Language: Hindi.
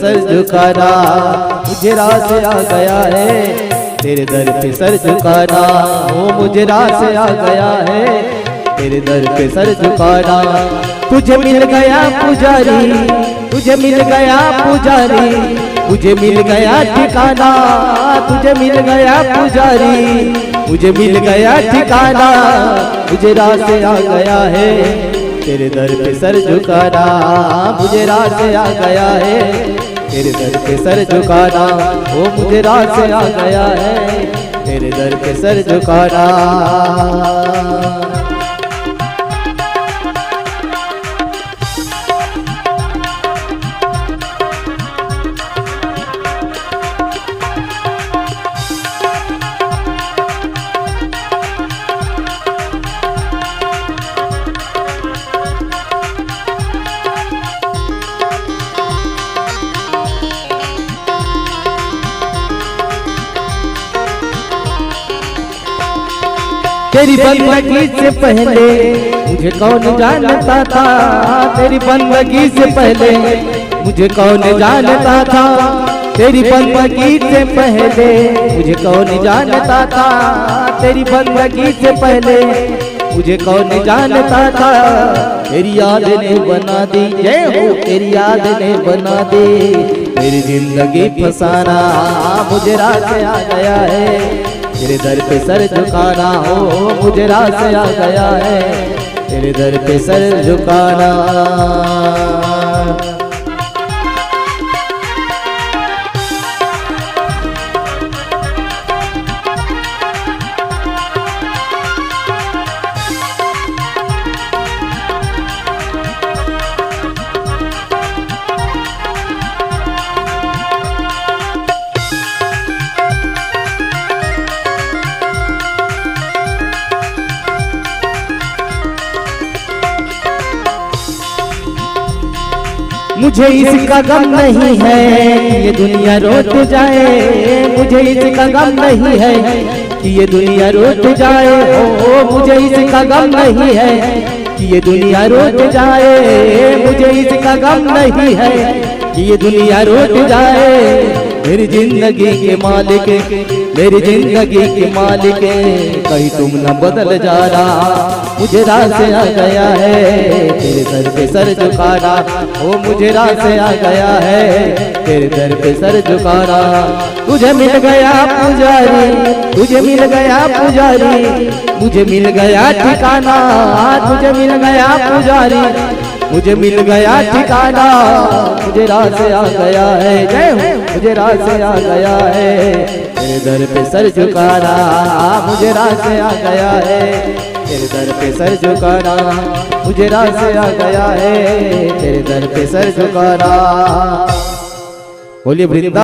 सर झुकाना, मुझे रास आ गया है तेरे दर पे सर झुकाना, ओ मुझे रास आ गया है तेरे दर पे सर झुकाना। तुझे मिल गया पुजारी, तुझे मिल गया पुजारी, मुझे मिल गया ठिकाना, तुझे मिल गया पुजारी, मुझे मिल गया ठिकाना, मुझे रास आ गया है तेरे दर पे सर झुकाना, मुझे रास आ गया है तेरे दर पे सर झुकाना, ओ मुझे रास आ गया है तेरे दर पे सर झुकाना। तेरी बंदगी से पहले मुझे कौन जानता था, तेरी बंदगी से पहले मुझे कौन जानता था, तेरी बंदगी से पहले मुझे कौन जानता था, तेरी बंदगी से पहले मुझे कौन जानता था। तेरी याद ने बना दी, जय हो, तेरी याद ने बना दी मेरी जिंदगी फसाना, मुझे रास आ गया है तेरे दर पे सर झुकाना, हो मुझे रास आ गया है तेरे दर पे सर झुकाना। मुझे इसका गम नहीं है कि ये दुनिया रोट जाए, मुझे इसका गम नहीं है कि ये दुनिया रोट जाए, ओ मुझे इसका गम नहीं है कि ये दुनिया रोट जाए, मुझे इसका गम नहीं है कि ये दुनिया रोट जाए। मेरी जिंदगी के मालिक, मेरी जिंदगी के मालिक, कहीं तुम न बदल जाना, मुझे रास आ गया है तेरे दर पे सर झुकाना, ओ मुझे रास आ गया है तेरे दर पे सर झुकाना। तुझे मिल गया पुजारी, तुझे मिल गया पुजारी, मुझे मिल गया ठिकाना, तुझे मिल गया पुजारी, मुझे मिल गया ठिकाना, मुझे रास आ गया है, जय हो, मुझे रास आ गया है तेरे दर पे सर झुकाना, मुझे रास आ गया है तेरे दर पे सर झुकाना, मुझे रास आ गया है तेरे दर पे सर झुकाना। बोलिए वृंदा।